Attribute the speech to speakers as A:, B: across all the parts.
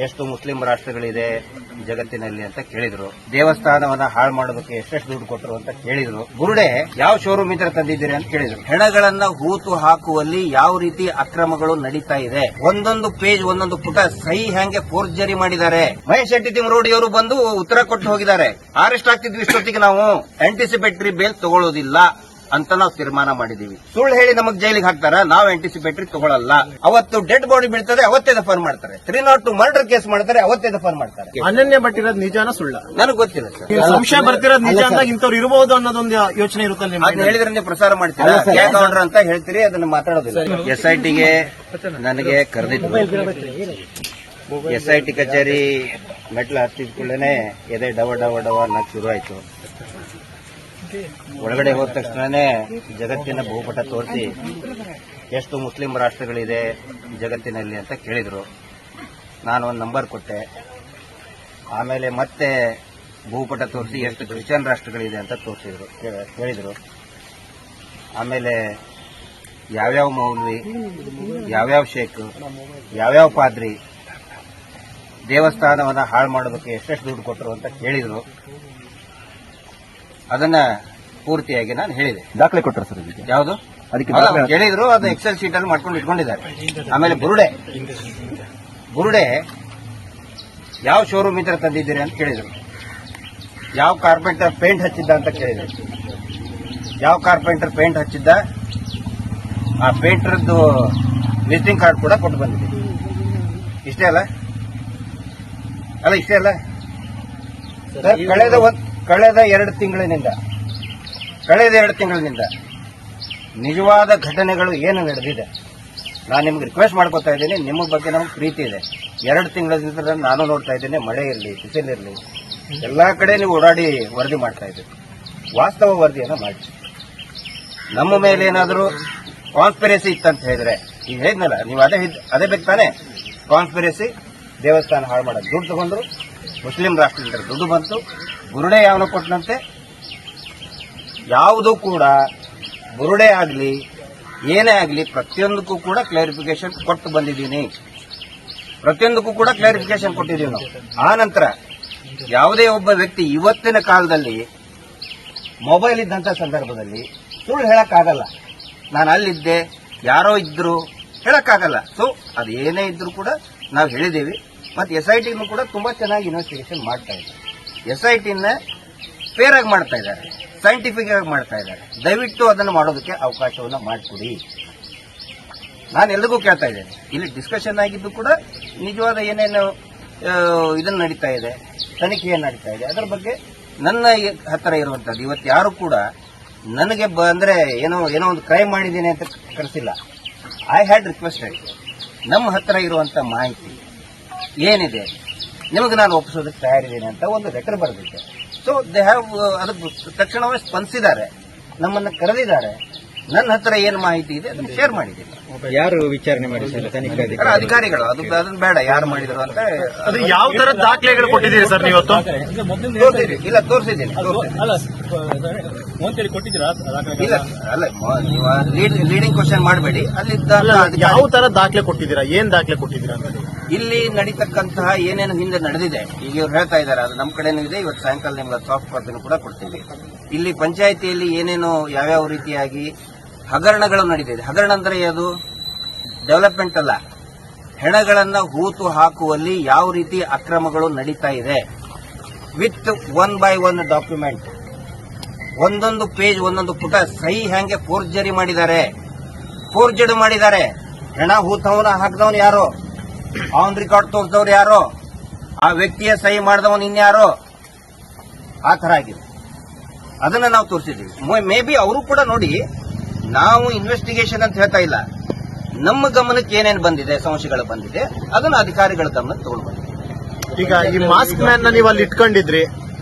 A: ಎಷ್ಟು ಮುಸ್ಲಿಂ ರಾಷ್ಟ್ರಗಳಿದೆ ಜಗತ್ತಿನಲ್ಲಿ ಅಂತ ಕೇಳಿದ್ರು. ದೇವಸ್ಥಾನವನ್ನ ಹಾಳು ಮಾಡೋದಕ್ಕೆ ಎಷ್ಟೆಷ್ಟು ದುಡ್ಡು ಕೊಟ್ಟರು ಅಂತ ಕೇಳಿದ್ರು. ಬುರುಡೆ ಯಾವ ಶೋರೂಮ್ ಇದ್ರೆ ತಂದಿದ್ದೀರಿ ಅಂತ ಕೇಳಿದ್ರು. ಹೆಣಗಳನ್ನ ಹೂತು ಹಾಕುವಲ್ಲಿ ಯಾವ ರೀತಿ ಅಕ್ರಮಗಳು ನಡೀತಾ ಇದೆ, ಒಂದೊಂದು ಪೇಜ್ ಒಂದೊಂದು ಪುಟ ಸಹಿ ಹ್ಯಾಂಗೆ ಫೋರ್ಜರಿ ಮಾಡಿದ್ದಾರೆ. ಮಹೇಶ್ ಶೆಟ್ಟಿ ತಿಮ್ಮರೋಡಿಯವರು ಬಂದು ಉತ್ತರ ಕೊಟ್ಟು ಹೋಗಿದ್ದಾರೆ. ಅರೆಸ್ಟ್ ಆಗ್ತಿದ್ವಿ ಇಷ್ಟೊತ್ತಿಗೆ ನಾವು ಆಂಟಿಸಿಪೇಟರಿ ಬೇಲ್ ತಗೊಳ್ಳೋದಿಲ್ಲ ಅಂತ ನಾವು ತೀರ್ಮಾನ ಮಾಡಿದೀವಿ. ಸುಳ್ಳು ಹೇಳಿ ನಮಗ್ ಜೈಲಿಗೆ ಹಾಕ್ತಾರ, ನಾವು ಆಂಟಿಸಿಪೇಟರಿ ತಗೊಳ್ಳಲ್ಲ. ಅವತ್ತು ಡೆಡ್ ಬಾಡಿ ಬೀಳ್ತದೆ, ಅವತ್ತೇ ದಫನ್ ಮಾಡ್ತಾರೆ. 302 ಮರ್ಡರ್ ಕೇಸ್ ಮಾಡ್ತಾರೆ, ಅವತ್ತೇ ದಫನ್ ಮಾಡ್ತಾರೆ.
B: ಅನನ್ಯ ಬಟ್ಟಿರೋದು ನಿಜಾನ ಸುಳ್ಳ
A: ನನಗೆ ಗೊತ್ತಿಲ್ಲ ಸರ್.
B: ಸಂಶಯ ಬರ್ತಿರೋದು ನಿಜ ಅಂದಾಗ ಇಂಥವ್ರು ಇರಬಹುದು ಅನ್ನೋದೊಂದು ಯೋಚನೆ ಇರುತ್ತಲ್ಲ.
A: ಅದನ್ನ ಹೇಳಿದ್ರೆ ನೀವು ಪ್ರಸಾರ ಮಾಡ್ತೀರಾ, ಗೌಡ್ರ ಅಂತ ಹೇಳ್ತೀರಿ, ಅದನ್ನ ಮಾತಾಡೋದಿಲ್ಲ. SITಗೆ ನನಗೆ ಕರೆದಿದ್ರು. SIT ಕಚೇರಿ ಮೆಟ್ಲು ಹತ್ತಿದ ಕೂಡಲೇ ಎದೆ ಡವ ಡವ ಡವ ಅನ್ನೋಕೆ ಶುರು ಆಯ್ತು. ಒಳಗಡೆ ಹೋದ ತಕ್ಷಣನೇ ಜಗತ್ತಿನ ಭೂಪಟ ತೋರಿಸಿ ಎಷ್ಟು ಮುಸ್ಲಿಂ ರಾಷ್ಟ್ರಗಳಿದೆ ಜಗತ್ತಿನಲ್ಲಿ ಅಂತ ಕೇಳಿದ್ರು. ನಾನು ಒಂದು ನಂಬರ್ ಕೊಟ್ಟೆ. ಆಮೇಲೆ ಮತ್ತೆ ಭೂಪಟ ತೋರಿಸಿ ಎಷ್ಟು ಕ್ರಿಶ್ಚಿಯನ್ ರಾಷ್ಟ್ರಗಳಿದೆ ಅಂತ ಹೇಳಿದ್ರು. ಆಮೇಲೆ ಯಾವ್ಯಾವ ಮೌಲ್ವಿ, ಯಾವ್ಯಾವ ಶೇಖ್, ಯಾವ್ಯಾವ ಪಾದ್ರಿ ದೇವಸ್ಥಾನವನ್ನ ಹಾಳು ಮಾಡೋದಕ್ಕೆ ಎಷ್ಟೆಷ್ಟು ದುಡ್ಡು ಕೊಟ್ಟರು ಅಂತ ಕೇಳಿದ್ರು. ಅದನ್ನ ಪೂರ್ತಿಯಾಗಿ ನಾನು ಹೇಳಿದೆ.
C: ದಾಖಲೆ ಕೊಟ್ಟರು ಸರ್ ಇದಕ್ಕೆ?
A: ಯಾವುದು ಅದಕ್ಕೆ ಕೇಳಿದ್ರು, ಅದು ಎಕ್ಸೆಲ್ ಶೀಟ್ ಅಲ್ಲಿ ಮಾಡ್ಕೊಂಡು ಇಟ್ಕೊಂಡಿದ್ದಾರೆ. ಆಮೇಲೆ ಬುರುಡೆ ಯಾವ ಶೋರೂಮ್ ಇದ್ರೆ ತಂದಿದ್ದೀರಿ ಅಂತ ಕೇಳಿದ್ರು. ಯಾವ ಕಾರ್ಪೆಂಟರ್ ಪೇಂಟ್ ಹಚ್ಚಿದ್ದ ಅಂತ ಕೇಳಿದ್ರು. ಯಾವ ಕಾರ್ಪೆಂಟರ್ ಪೇಂಟ್ ಹಚ್ಚಿದ್ದ, ಆ ಪೇಂಟರ್ದು ವಿಸಿಟಿಂಗ್ ಕಾರ್ಡ್ ಕೂಡ ಕೊಟ್ಟು ಬಂದಿದೆ. ಇಷ್ಟೇ ಅಲ್ಲ ಇಷ್ಟೇ ಅಲ್ಲ ಸರ್. ಕಳೆದ 2 ತಿಂಗಳಿನಿಂದ ನಿಜವಾದ ಘಟನೆಗಳು ಏನು ನಡೆದಿದೆ, ನಾನು ನಿಮ್ಗೆ ರಿಕ್ವೆಸ್ಟ್ ಮಾಡ್ಕೊತಾ ಇದ್ದೀನಿ. ನಿಮ್ಮ ಬಗ್ಗೆ ನಮ್ಗೆ ಪ್ರೀತಿ ಇದೆ. 2 ತಿಂಗಳಿಂದ ನಾನು ನೋಡ್ತಾ ಇದ್ದೇನೆ. ಮಳೆ ಇರಲಿ, ಬಿಸಿಲಿರಲಿ, ಎಲ್ಲಾ ಕಡೆ ನೀವು ಓಡಾಡಿ ವರದಿ ಮಾಡ್ತಾ ಇದ್ದೀರಿ. ವಾಸ್ತವ ವರದಿಯನ್ನು ಮಾಡಿ. ನಮ್ಮ ಮೇಲೆ ಏನಾದರೂ ಕಾನ್ಸ್ಪಿರಸಿ ಇತ್ತಂತ ಹೇಳಿದ್ರೆ, ಈಗ ಹೇಳಿದ್ನಲ್ಲ ನೀವು, ಅದೇ ಬೇಕು ತಾನೆ. ಕಾನ್ಸ್ಪಿರಸಿ, ದೇವಸ್ಥಾನ ಹಾಳು ಮಾಡೋದು, ದುಡ್ಡು ತಗೊಂಡ್ರು, ಮುಸ್ಲಿಂ ರಾಷ್ಟ್ರದಿಂದ ದುಡ್ಡು ಬಂತು, ಬುರುಡೆ ಯಾವನ ಕೊಟ್ಟನಂತೆ. ಯಾವುದು ಕೂಡ ಬುರುಡೆ ಆಗಲಿ ಏನೇ ಆಗಲಿ ಪ್ರತಿಯೊಂದಕ್ಕೂ ಕೂಡ ಕ್ಲಾರಿಫಿಕೇಶನ್ ಕೊಟ್ಟು ಬಂದಿದ್ದೀನಿ. ನಾವು. ಆ ನಂತರ ಯಾವುದೇ ಒಬ್ಬ ವ್ಯಕ್ತಿ ಇವತ್ತಿನ ಕಾಲದಲ್ಲಿ ಮೊಬೈಲ್ ಇದ್ದಂತ ಸಂದರ್ಭದಲ್ಲಿ ಸುಳ್ಳು ಹೇಳಕ್ಕಾಗಲ್ಲ. ನಾನು ಅಲ್ಲಿದ್ದೆ, ಯಾರೋ ಇದ್ರು ಹೇಳಕ್ಕಾಗಲ್ಲ. ಸೊ ಅದು ಏನೇ ಇದ್ರೂ ಕೂಡ ನಾವು ಹೇಳಿದ್ದೀವಿ. ಮತ್ತೆ SITನೂ ಕೂಡ ತುಂಬಾ ಚೆನ್ನಾಗಿ ಇನ್ವೆಸ್ಟಿಗೇಷನ್ ಮಾಡ್ತಾ ಇದ್ದಾರೆ. SITನ ಫೇರ್ ಆಗಿ ಮಾಡ್ತಾ ಇದ್ದಾರೆ, ಸೈಂಟಿಫಿಕ್ ಆಗಿ ಮಾಡ್ತಾ ಇದ್ದಾರೆ. ದಯವಿಟ್ಟು ಅದನ್ನು ಮಾಡೋದಕ್ಕೆ ಅವಕಾಶವನ್ನು ಮಾಡಿಕೊಡಿ. ನಾನು ಎಲ್ರಿಗೂ ಕೇಳ್ತಾ ಇದ್ದೇನೆ. ಇಲ್ಲಿ ಡಿಸ್ಕಷನ್ ಆಗಿದ್ದು ಕೂಡ ನಿಜವಾದ ಏನೇನು ಇದನ್ನ ನಡೀತಾ ಇದೆ, ತನಿಖೆ ಏನು ನಡೀತಾ ಇದೆ, ಅದರ ಬಗ್ಗೆ ನನ್ನ ಹತ್ತಿರ ಇರುವಂತದ್ದು. ಇವತ್ತು ಯಾರು ಕೂಡ ನನಗೆ ಅಂದ್ರೆ ಏನೋ ಒಂದು ಕ್ರೈಮ್ ಮಾಡಿದ್ದೀನಿ ಅಂತ ಕರೆಸಿಲ್ಲ. ಐ ಹ್ಯಾಡ್ ರಿಕ್ವೆಸ್ಟೆಡ್ ನಮ್ಮ ಹತ್ತಿರ ಇರುವಂತ ಮಾಹಿತಿ ಏನಿದೆ ನಿಮಗೆ ನಾನು ಒಪ್ಪಿಸೋದಕ್ಕೆ ತಯಾರಿದ್ದೀನಿ ಅಂತ ಒಂದು ಲೆಟರ್ ಬರೆದಿದ್ದೆ. ಸೊ ದೇ ಹ್ಯಾವ್ ಅದಕ್ಕೆ ತಕ್ಷಣವೇ ಸ್ಪಂದಿಸಿದ್ದಾರೆ, ನಮ್ಮನ್ನು ಕರೆದಿದ್ದಾರೆ. ನನ್ನ ಹತ್ರ ಏನು ಮಾಹಿತಿ ಇದೆ ಅದನ್ನು ಶೇರ್ ಮಾಡಿದ್ದೀನಿ.
C: ಯಾರು ವಿಚಾರಣೆ ಮಾಡಿದ್ದಾರೆ? ತನಿಖೆ
A: ಅಧಿಕಾರಿಗಳು. ಅದನ್ನ ಬೇಡ ಯಾರು ಮಾಡಿದ್ರು ಅಂತ.
B: ಅದು ಯಾವ ತರ ದಾಖಲೆಗಳು ಕೊಟ್ಟಿದ್ದೀರಿ ಸರ್ ನೀವು?
A: ಇಲ್ಲ ತೋರಿಸಿದ್ದೀನಿ. ಇಲ್ಲ ಅಲ್ಲ, ಲೀಡಿಂಗ್ ಕ್ವಶನ್ ಮಾಡಬೇಡಿ. ಅಲ್ಲಿ
B: ಯಾವ ತರ ದಾಖಲೆ ಕೊಟ್ಟಿದ್ದೀರಾ, ಏನ್ ದಾಖಲೆ ಕೊಟ್ಟಿದ್ದೀರಾ?
A: ಇಲ್ಲಿ ನಡೀತಕ್ಕಂತಹ ಏನೇನು ಹಿಂದೆ ನಡೆದಿದೆ, ಈಗ ಇವ್ರು ಹೇಳ್ತಾ ಇದ್ದಾರೆ, ಅದು ನಮ್ಮ ಕಡೆನೂ ಇದೆ. ಇವತ್ತು ಸಾಯಂಕಾಲ ನಿಮ್ಗೆ ಸಾಫ್ಟ್ ಕಾಪಿನೂ ಕೂಡ ಕೊಡ್ತೀವಿ. ಇಲ್ಲಿ ಪಂಚಾಯಿತಿಯಲ್ಲಿ ಏನೇನು ಯಾವ್ಯಾವ ರೀತಿಯಾಗಿ ಹಗರಣಗಳು ನಡೀತಿದೆ. ಹಗರಣ ಅಂದ್ರೆ ಅದು ಡೆವಲಪ್ಮೆಂಟ್ ಅಲ್ಲ, ಹೆಣಗಳನ್ನ ಹೂತು ಹಾಕುವಲ್ಲಿ ಯಾವ ರೀತಿ ಅಕ್ರಮಗಳು ನಡೀತಾ ಇದೆ. ವಿತ್ 1 by 1 ಡಾಕ್ಯುಮೆಂಟ್, ಒಂದೊಂದು ಪೇಜ್ ಒಂದೊಂದು ಪುಟ ಸಹಿ ಹ್ಯಾಂಗೆ ಫೋರ್ಜರಿ ಮಾಡಿದ್ದಾರೆ. ಹೆಣ ಹೂತವನ ಹಾಕಿದವನು ಯಾರೋ, ಆನ್ ರೆಕಾರ್ಡ್ ತೋರಿಸಿದವ್ರು ಯಾರೋ, ಆ ವ್ಯಕ್ತಿಯ ಸಹಿ ಮಾಡಿದವನು ಇನ್ಯಾರೋ, ಆ ತರ ಆಗಿದೆ. ಅದನ್ನ ನಾವು ತೋರಿಸಿದ್ದೀವಿ. ಮೇ ಬಿ ಅವರು ಕೂಡ ನೋಡಿ, ನಾವು ಇನ್ವೆಸ್ಟಿಗೇಷನ್ ಅಂತ ಹೇಳ್ತಾ ಇಲ್ಲ, ನಮ್ಮ ಗಮನಕ್ಕೆ ಏನೇನು ಬಂದಿದೆ, ಸಂಶಯಗಳು ಬಂದಿದೆ, ಅದನ್ನ ಅಧಿಕಾರಿಗಳ ಗಮನಕ್ಕೆ ತಗೊಂಡು ಬಂದಿದ್ದೀವಿ.
B: ಈಗ ಈ ಮಾಸ್ಕ್ ಮ್ಯಾನ್ ನ ನೀವು ಅಲ್ಲಿ ಇಟ್ಕೊಂಡಿದ್ರಿ,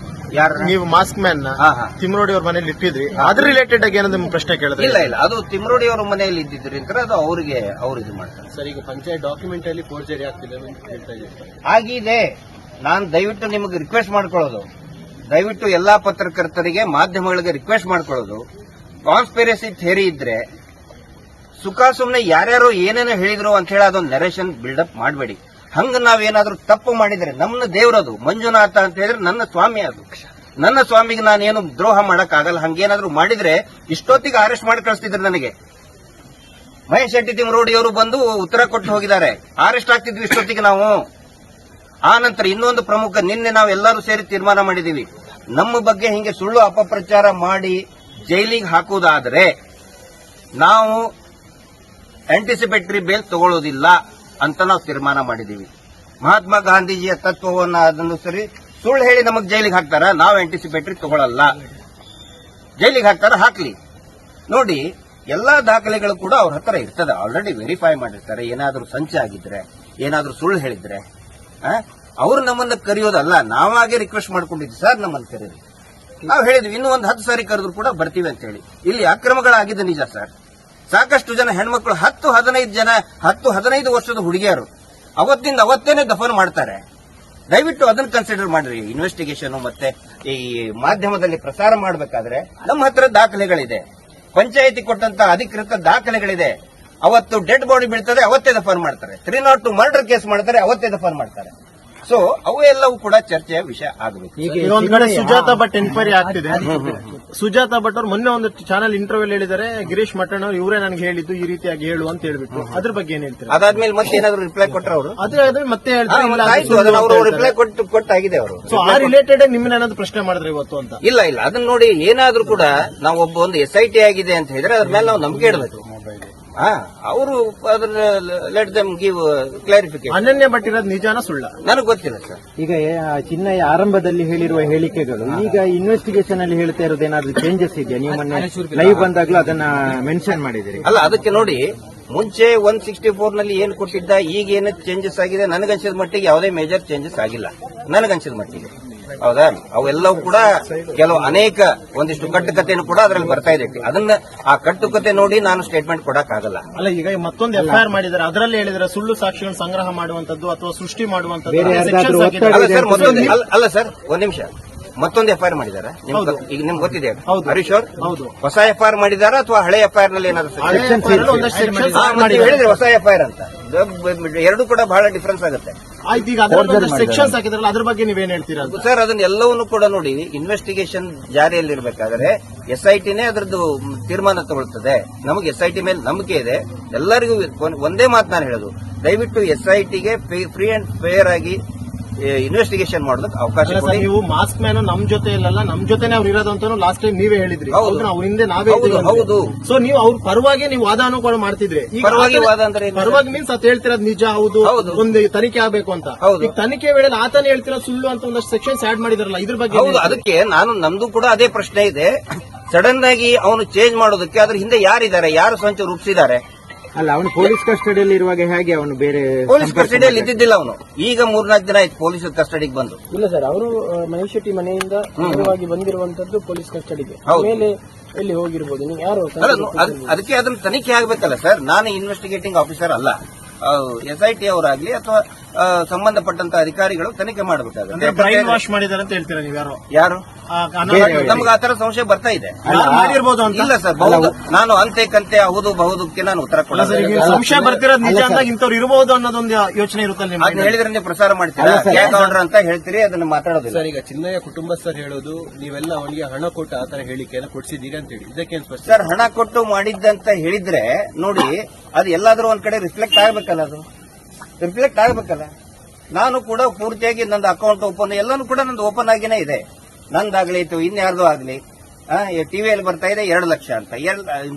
A: ಯಾರು
B: ನೀವು ಮಾಸ್ಕ್ ಮ್ಯಾನ್ ನ ತಿಮ್ಮರೋಡಿ ಅವ್ರ ಮನೇಲಿ ಇಟ್ಟಿದ್ರಿ, ಅದ್ರ ರಿಲೇಟೆಡ್ ಆಗಿ ಏನಾದ್ರು ನಿಮ್ಮ ಪ್ರಶ್ನೆ ಕೇಳಿದ್ರೆ?
A: ಇಲ್ಲ, ಅದು ತಿಮ್ಮರೋಡಿ ಅವರ ಮನೆಯಲ್ಲಿ ಇದ್ದಿದ್ರಿ ಅಂತ ಅದು ಅವ್ರು ಇದು ಮಾಡ್ತಾರೆ
B: ಸರ್. ಈಗ ಪಂಚಾಯತ್ ಡಾಕ್ಯುಮೆಂಟ್ ಅಲ್ಲಿ ಫೋರ್ಜರಿ ಆಗ್ತಿದೆ ಅಂತ ಹೇಳ್ತಾ ಇದ್ದಾರೆ.
A: ಆಗಿದೆ. ನಾನು ದಯವಿಟ್ಟು ನಿಮಗೆ ರಿಕ್ವೆಸ್ಟ್ ಮಾಡ್ಕೊಳ್ಳೋದು, ದಯವಿಟ್ಟು ಎಲ್ಲಾ ಪತ್ರಕರ್ತರಿಗೆ, ಮಾಧ್ಯಮಗಳಿಗೆ ರಿಕ್ವೆಸ್ಟ್ ಮಾಡ್ಕೊಳ್ಳೋದು, ಕಾನ್ಸ್ಪಿರಸಿ ಥಿಯರಿ ಇದ್ರೆ ಸುಖ ಸುಮ್ಮನೆ ಯಾರ್ಯಾರು ಏನೇನೋ ಹೇಳಿದ್ರು ಅಂತ ಹೇಳಿ ಅದೊಂದು ನೆರೇಷನ್ ಬಿಲ್ಡಪ್ ಮಾಡಬೇಡಿ. ಹಂಗ ನಾವೇನಾದ್ರೂ ತಪ್ಪು ಮಾಡಿದ್ರೆ ನಮ್ಮ ದೇವರದು ಮಂಜುನಾಥ ಅಂತ ಹೇಳಿದ್ರೆ ನನ್ನ ಸ್ವಾಮಿ ಅದು, ನನ್ನ ಸ್ವಾಮಿಗೆ ನಾನೇನು ದ್ರೋಹ ಮಾಡಕ್ ಆಗಲ್ಲ. ಹಂಗೇನಾದ್ರೂ ಮಾಡಿದ್ರೆ ಇಷ್ಟೊತ್ತಿಗೆ ಅರೆಸ್ಟ್ ಮಾಡಿ ಕಳಿಸ್ತಿದ್ರು ನನಗೆ. ಮಹೇಶ್ ಶೆಟ್ಟಿ ತಿಮ್ಮರೋಡಿಯವರು ಬಂದು ಉತ್ತರ ಕೊಟ್ಟು ಹೋಗಿದ್ದಾರೆ, ಅರೆಸ್ಟ್ ಆಗ್ತಿದ್ವಿ ಇಷ್ಟೊತ್ತಿಗೆ ನಾವು. ಆ ನಂತರ ಇನ್ನೊಂದು ಪ್ರಮುಖ, ನಿನ್ನೆ ನಾವು ಎಲ್ಲರೂ ಸೇರಿ ತೀರ್ಮಾನ ಮಾಡಿದೀವಿ, ನಮ್ಮ ಬಗ್ಗೆ ಹಿಂಗೆ ಸುಳ್ಳು ಅಪಪ್ರಚಾರ ಮಾಡಿ ಜೈಲಿಗೆ ಹಾಕುವುದಾದ್ರೆ ನಾವು ಆಂಟಿಸಿಪೇಟರಿ ಬೇಲ್ ತಗೊಳ್ಳೋದಿಲ್ಲ ಅಂತ ನಾವು ತೀರ್ಮಾನ ಮಾಡಿದೀವಿ. ಮಹಾತ್ಮ ಗಾಂಧೀಜಿಯ ತತ್ವವನ್ನು ಅದನುಸರಿ ಸುಳ್ಳು ಹೇಳಿ ನಮಗೆ ಜೈಲಿಗೆ ಹಾಕ್ತಾರ, ನಾವು ಆಂಟಿಸಿಪೇಟರಿ ತಗೊಳ್ಳಲ್ಲ. ಜೈಲಿಗೆ ಹಾಕ್ತಾರ, ಹಾಕ್ಲಿ. ನೋಡಿ, ಎಲ್ಲಾ ದಾಖಲೆಗಳು ಕೂಡ ಅವ್ರ ಹತ್ರ ಇರ್ತದೆ, ಆಲ್ರೆಡಿ ವೆರಿಫೈ ಮಾಡಿರ್ತಾರೆ. ಏನಾದ್ರೂ ಸಂಚಾಗಿದ್ರೆ, ಏನಾದ್ರೂ ಸುಳ್ಳು ಹೇಳಿದ್ರೆ ಅವ್ರು ನಮ್ಮನ್ನ ಕರೆಯೋದಲ್ಲ, ನಾವಾಗೆ ರಿಕ್ವೆಸ್ಟ್ ಮಾಡ್ಕೊಂಡಿದ್ವಿ, ಸರ್ ನಮ್ಮನ್ನ ಕರೀರಿ. ನಾವು ಹೇಳಿದ್ವಿ ಇನ್ನೂ ಒಂದು 10 ಸಾರಿ ಕರೆದ್ರು ಕೂಡ ಬರ್ತೀವಿ ಅಂತ ಹೇಳಿ. ಇಲ್ಲಿ ಅಕ್ರಮಗಳಾಗಿದ್ದು ನಿಜ ಸರ್. ಸಾಕಷ್ಟು ಜನ ಹೆಣ್ಮಕ್ಳು 10-15 ವರ್ಷದ ಹುಡುಗಿಯರು ಅವತ್ತಿಂದ ಅವತ್ತೇನೆ ದಫನ್ ಮಾಡ್ತಾರೆ. ದಯವಿಟ್ಟು ಅದನ್ನ ಕನ್ಸಿಡರ್ ಮಾಡ್ರಿ. ಇನ್ವೆಸ್ಟಿಗೇಷನ್ ಮತ್ತೆ ಈ ಮಾಧ್ಯಮದಲ್ಲಿ ಪ್ರಸಾರ ಮಾಡಬೇಕಾದ್ರೆ ನಮ್ಮ ಹತ್ರ ದಾಖಲೆಗಳಿದೆ, ಪಂಚಾಯಿತಿ ಕೊಟ್ಟಂತ ಅಧಿಕೃತ ದಾಖಲೆಗಳಿದೆ. ಅವತ್ತು ಡೆಡ್ ಬಾಡಿ ಬೀಳ್ತದೆ, ಅವತ್ತೇ ದಫನ್ ಮಾಡ್ತಾರೆ. 302 ಮರ್ಡರ್ ಕೇಸ್ ಮಾಡ್ತಾರೆ, ಅವತ್ತೇ ದಫನ್ ಮಾಡ್ತಾರೆ. ಸೊ ಅವು ಎಲ್ಲವೂ ಕೂಡ ಚರ್ಚೆಯ ವಿಷಯ ಆಗಬೇಕು.
B: ಈಗ ಒಂದ್ ಕಡೆ ಸುಜಾತಾ ಭಟ್ ಎನ್ಕ್ವೈರಿ ಆಗ್ತಿದೆ. ಸುಜಾತಾ ಭಟ್ ಅವ್ರು ಮೊನ್ನೆ ಒಂದು ಚಾನಲ್ ಇಂಟರ್ವ್ಯೂ ಹೇಳಿದ್ದಾರೆ, ಗಿರೀಶ್ ಮಟ್ಟಣ್ಣ ಅವ್ರು ಇವರೇ ನನಗೆ ಹೇಳಿದ್ದು ಈ ರೀತಿಯಾಗಿ ಹೇಳು ಅಂತ ಹೇಳ್ಬಿಟ್ಟು. ಅದ್ರ ಬಗ್ಗೆ ಏನ್ ಹೇಳ್ತೀರಾ?
A: ಅದಾದ್ಮೇಲೆ ಮತ್ತೆ ಏನಾದ್ರು ರಿಪ್ಲೈ ಕೊಟ್ಟರೆ ಅವರು
B: ಅದೇ ಮತ್ತೆ
A: ಅವರು ರಿಪ್ಲೈ ಕೊಟ್ಟಾಗಿದೆ ಅವರು.
B: ಸೊ ಆ ರಿಲೇಟೆಡ್ ನಿಮ್ಮನ್ನ ಏನಾದ್ರು ಪ್ರಶ್ನೆ ಮಾಡಿದ್ರೆ ಇವತ್ತು ಅಂತ?
A: ಇಲ್ಲ, ಅದನ್ನ ನೋಡಿ ಏನಾದ್ರೂ ಕೂಡ ನಾವು ಒಂದು SIT ಆಗಿದೆ ಅಂತ ಹೇಳಿದ್ರೆ ಅದ್ರ ಮೇಲೆ ನಾವು ನಂಬಿಕೆ ಇಡಬೇಕು. ಅವರು ಅದನ್ನ ಲೆಟ್ ದಮ್ ಗಿವ್ ಕ್ಲಾರಿಫಿಕೇಶನ್.
B: ಅನನ್ಯ ಭಟ್ ಇರೋದು ನಿಜಾನ ಸುಳ್ಳ
A: ನನಗೆ ಗೊತ್ತಿಲ್ಲ ಸರ್.
C: ಈಗ ಚಿನ್ನಯ್ಯ ಆರಂಭದಲ್ಲಿ ಹೇಳಿರುವ ಹೇಳಿಕೆಗಳು ಈಗ ಇನ್ವೆಸ್ಟಿಗೇಷನ್ ಅಲ್ಲಿ ಹೇಳ್ತಾ ಇರೋದು ಏನಾದ್ರು ಚೇಂಜಸ್ ಇದೆಯಾ? ನೀವು ಮೊನ್ನೆ ಲೈವ್ ಬಂದಾಗ್ಲೂ ಅದನ್ನ ಮೆನ್ಷನ್ ಮಾಡಿದಿರಿ.
A: ಅಲ್ಲ, ಅದಕ್ಕೆ ನೋಡಿ, ಮುಂಚೆ 164 ನಲ್ಲಿ ಏನ್ ಕೊಟ್ಟಿದ್ದ, ಈಗ ಏನು ಚೇಂಜಸ್ ಆಗಿದೆ, ನನಗನ್ಸಿದ ಮಟ್ಟಿಗೆ ಯಾವುದೇ ಮೇಜರ್ ಚೇಂಜಸ್ ಆಗಿಲ್ಲ ನನಗನ್ಸಿದ ಮಟ್ಟಿಗೆ. ಹೌದಾ? ಅವೆಲ್ಲವೂ ಕೂಡ ಕೆಲವು ಅನೇಕ ಒಂದಿಷ್ಟು ಕಟ್ಟುಕತೆಯನ್ನು ಕೂಡ ಅದರಲ್ಲಿ ಬರ್ತಾ ಇದೆ. ಅದನ್ನ ಆ ಕಟ್ಟುಕತೆ ನೋಡಿ ನಾನು ಸ್ಟೇಟ್ಮೆಂಟ್ ಕೊಡಕ್ಕಾಗಲ್ಲ.
B: ಅಲ್ಲ, ಈಗ ಮತ್ತೊಂದು FIR ಮಾಡಿದ್ದಾರೆ, ಅದರಲ್ಲಿ ಹೇಳಿದ್ರೆ ಸುಳ್ಳು ಸಾಕ್ಷಿಗಳನ್ನು ಸಂಗ್ರಹ ಮಾಡುವಂತದ್ದು ಅಥವಾ ಸೃಷ್ಟಿ ಮಾಡುವಂತದ್ದು.
A: ಅಲ್ಲ ಸರ್, ಒಂದ್ ನಿಮಿಷ, ಮತ್ತೊಂದು FIR ಮಾಡಿದಾರ ಈಗ ನಿಮ್ಗೆ ಗೊತ್ತಿದೆ? ಹರೀಶ್ ಅವ್ರು
B: ಹೌದು,
A: ಹೊಸ FIR ಮಾಡಿದಾರ ಅಥವಾ ಹಳೆ FIR ನಲ್ಲಿ ಏನಾದ್ರು ಹೇಳಿದ್ರೆ ಹೊಸ FIR ಅಂತ? ಎರಡು ಕೂಡ ಬಹಳ ಡಿಫರೆನ್ಸ್ ಆಗುತ್ತೆ.
B: ಈಗ ಸೆಕ್ಷನ್ಸ್ ಹಾಕಿದ್ರಲ್ಲ, ಅದ್ರ ಬಗ್ಗೆ ನೀವೇನ್ ಹೇಳ್ತೀರಾ
A: ಸರ್? ಅದನ್ನ ಎಲ್ಲವನ್ನೂ ಕೂಡ ನೋಡಿ, ಇನ್ವೆಸ್ಟಿಗೇಷನ್ ಜಾರಿಯಲ್ಲಿರ್ಬೇಕಾದ್ರೆ SITನೇ ಅದರದ್ದು ತೀರ್ಮಾನ ತಗೊಳ್ತದೆ. ನಮಗೆ SIT ಮೇಲೆ ನಂಬಿಕೆ ಇದೆ. ಎಲ್ಲರಿಗೂ ಒಂದೇ ಮಾತು ನಾನು ಹೇಳೋದು, ದಯವಿಟ್ಟು SITಗೆ ಫ್ರೀ ಅಂಡ್ ಫೇರ್ ಆಗಿ ಇನ್ವೆಸ್ಟಿಗೇಷನ್ ಮಾಡೋದಕ್ಕೆ ಅವಕಾಶ ಕೊಡಿ.
B: ನೀವು ಮಾಸ್ಕ್ ಮ್ಯಾನ್ ನಮ್ ಜೊತೆ ಇಲ್ಲಲ್ಲ, ನಮ್ ಜೊತೆನೆ ಅವ್ರು ಇರೋದು ಅಂತ ಲಾಸ್ಟ್ ಟೈಮ್ ನೀವೇ ಹೇಳಿದ್ರಿ. ಅವ್ರ ಹಿಂದೆ ನಾವೇ
A: ಹೌದು.
B: ಸೊ ನೀವು ಅವ್ರ ಪರವಾಗಿ ನೀವು ವಾದನೂ ಕೂಡ ಮಾಡ್ತಿದ್ರಿ.
A: ಪರವಾಗಿ ವಾದ ಅಂದ್ರೆ
B: ಪರವಾಗಿ ಮೀನ್ಸ್ ಅತ್ ಹೇಳ್ತಿರೋದು ನಿಜ, ಹೌದು, ಒಂದು ತನಿಖೆ ಆಗಬೇಕು ಅಂತ. ಈಗ ತನಿಖೆ ವೇಳೆ ಆತನೇ ಹೇಳ್ತಿರೋದು ಸುಳ್ಳು ಅಂತ ಒಂದಷ್ಟು ಸೆಕ್ಷನ್ಸ್ ಆಡ್ ಮಾಡಿದಾರಲ್ಲ, ಇದ್ರ ಬಗ್ಗೆ?
A: ಹೌದು, ಅದಕ್ಕೆ ನಮ್ದು ಕೂಡ ಅದೇ ಪ್ರಶ್ನೆ ಇದೆ. ಸಡನ್ ಆಗಿ ಅವನು ಚೇಂಜ್ ಮಾಡೋದಕ್ಕೆ ಅದ್ರ ಹಿಂದೆ ಯಾರಿದ್ದಾರೆ, ಯಾರು ಸಂಚು ರೂಪಿಸಿದ್ದಾರೆ?
C: ಅಲ್ಲ, ಅವನು ಪೊಲೀಸ್ ಕಸ್ಟಡಿಯಲ್ಲಿ ಇರುವಾಗ ಹೇಗೆ ಅವನು ಬೇರೆ
A: ಪೊಲೀಸ್ ಕಸ್ಟಡಿಯಲ್ಲಿ ಇದ್ದಿದ್ದಿಲ್ಲ. ಅವನು ಈಗ 3-4 ದಿನ ಆಯ್ತು ಪೊಲೀಸ್ ಕಸ್ಟಡಿಗೆ ಬಂದು.
D: ಇಲ್ಲ ಸರ್, ಅವರು ಮಹೇಶ್ ಶೆಟ್ಟಿ ಮನೆಯಿಂದ ನೇರವಾಗಿ ಬಂದಿರುವಂತದ್ದು ಪೊಲೀಸ್ ಕಸ್ಟಡಿಗೆ. ಮೇಲೆ ಎಲ್ಲಿ ಹೋಗಿರ್ಬೋದು, ನೀವು ಯಾರು?
A: ಅದಕ್ಕೆ ಅದನ್ನ ತನಿಖೆ ಆಗ್ಬೇಕಲ್ಲ ಸರ್. ನಾನು ಇನ್ವೆಸ್ಟಿಗೇಟಿಂಗ್ ಆಫೀಸರ್ ಅಲ್ಲ. SIT ಅವರಾಗ್ಲಿ ಅಥವಾ ಸಂಬಂಧಪಟ್ಟಂತ ಅಧಿಕಾರಿಗಳು ತನಿಖೆ ಮಾಡಬೇಕಾಗುತ್ತೆ.
B: ಬ್ರೈನ್ ವಾಶ್ ಮಾಡಿದಾರೆ ಅಂತ ಹೇಳ್ತೀರಾ ನೀವು?
A: ಯಾರು? ನಮ್ಗೆ ಆತರ ಸಂಶಯ ಬರ್ತಾ ಇದೆ.
B: ಮಾಡಿರ್ಬೋದು ಅಂತ?
A: ಇಲ್ಲ ಸರ್, ನಾನು ಅಂತೆ ಕಂತೆ ಹೌದು ಬಹುದಕ್ಕೆ ನಾನು ಉತ್ತರ ಕೊಡಲ್ಲ.
B: ಸಂಶಯ ಬರ್ತಿರೋದು ನಿಜ ಅಂದಾಗ ಇಂಥವ್ರು ಇರಬಹುದು ಅನ್ನೋದೊಂದು ಯೋಚನೆ ಇರುತ್ತಲ್ಲ.
A: ಅದನ್ನ ಹೇಳಿದ್ರೆ ನೀವು ಪ್ರಸಾರ ಮಾಡ್ತೀರಾ, ಯಾಕೆ ಆರ್ಡರ್ ಅಂತ ಹೇಳ್ತೀರಿ, ಅದನ್ನ ಮಾತಾಡೋದಿಲ್ಲ.
D: ಸರ್, ಈಗ ಚಿನ್ನಯ್ಯ ಕುಟುಂಬಸ್ಥರು ಹೇಳೋದು ನೀವೆಲ್ಲ ಅವನಿಗೆ ಹಣ ಕೊಟ್ಟು ಆತರ ಹೇಳಿಕೆಯನ್ನು ಕೊಡಿಸಿದ್ದೀರಿ ಅಂತ ಹೇಳಿ, ಇದಕ್ಕೆ
A: ಸರ್ ಹಣ ಕೊಟ್ಟು ಮಾಡಿದ್ದಂತ ಹೇಳಿದ್ರೆ ನೋಡಿ, ಅದು ಎಲ್ಲಾದ್ರೂ ಒಂದ್ ಕಡೆ ರಿಫ್ಲೆಕ್ಟ್ ಆಗ್ಬೇಕಲ್ಲ. ಅದು ರಿಫ್ಲೆಕ್ಟ್ ಆಗ್ಬೇಕಲ್ಲ. ನಾನು ಕೂಡ ಪೂರ್ತಿಯಾಗಿ ನಂದು ಅಕೌಂಟ್ ಓಪನ್, ಎಲ್ಲಾನು ಕೂಡ ನಂದು ಓಪನ್ ಆಗಿನೇ ಇದೆ. ನಂದಾಗ್ಲಿ ಇನ್ಯಾರ್ದು ಆಗ್ಲಿ. ಟಿವಿಯಲ್ಲಿ ಬರ್ತಾ ಇದೆ 2 ಲಕ್ಷ ಅಂತ.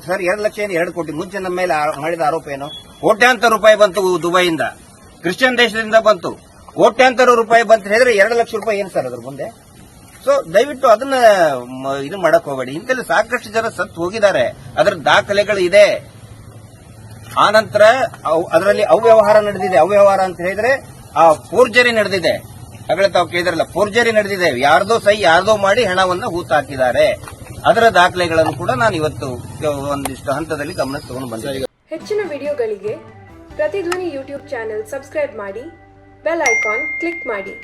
A: ಸರ್ 2 ಲಕ್ಷ ಏನು 2 ಕೋಟಿ? ಮುಂಚೆ ನಮ್ಮ ಮೇಲೆ ಮಾಡಿದ ಆರೋಪ ಏನು? ಕೋಟ್ಯಾಂತರ ರೂಪಾಯಿ ಬಂತು ದುಬೈಯಿಂದ, ಕ್ರಿಶ್ಚಿಯನ್ ದೇಶದಿಂದ ಬಂತು. ಕೋಟ್ಯಾಂತರ ರೂಪಾಯಿ ಬಂತ ಹೇಳಿದ್ರೆ 2 ಲಕ್ಷ ರೂಪಾಯಿ ಏನು ಸರ್ ಅದ್ರ ಮುಂದೆ? ಸೊ ದಯವಿಟ್ಟು ಅದನ್ನ ಇದು ಮಾಡಕ್ ಹೋಗಬೇಡಿ. ಇಂತೆಲ್ಲ ಸಾಕಷ್ಟು ಜನ ಸತ್ತು ಹೋಗಿದ್ದಾರೆ, ಅದರ ದಾಖಲೆಗಳು ಇದೆ. ಆನಂತರ ಅದರಲ್ಲಿ ಅವ್ಯವಹಾರ ನಡೆದಿದೆ. ಅವ್ಯವಹಾರ ಅಂತ ಹೇಳಿದ್ರೆ ಆ ಫೋರ್ಜರಿ ನಡೆದಿದೆ. ಆಗಲೇ ತಾವು ಕೇಳಿದ್ರಲ್ಲ, ಫೋರ್ಜರಿ ನಡೆದಿದೆ. ಯಾರ್ದೋ ಯಾರ್ದೋ ಮಾಡಿ ಹಣವನ್ನು ಹೂತಾಕಿದ್ದಾರೆ. ಅದರ ದಾಖಲೆಗಳನ್ನು ಕೂಡ ನಾನು ಇವತ್ತು ಒಂದಿಷ್ಟು ಹಂತದಲ್ಲಿ ಗಮನ ತಗೊಂಡು ಬಂದೆ.
E: ಹೆಚ್ಚಿನ ವಿಡಿಯೋಗಳಿಗೆ ಪ್ರತಿಧ್ವನಿ ಯೂಟ್ಯೂಬ್ ಚಾನೆಲ್ ಸಬ್ಸ್ಕ್ರೈಬ್ ಮಾಡಿ, ಬೆಲ್ ಐಕಾನ್ ಕ್ಲಿಕ್ ಮಾಡಿ.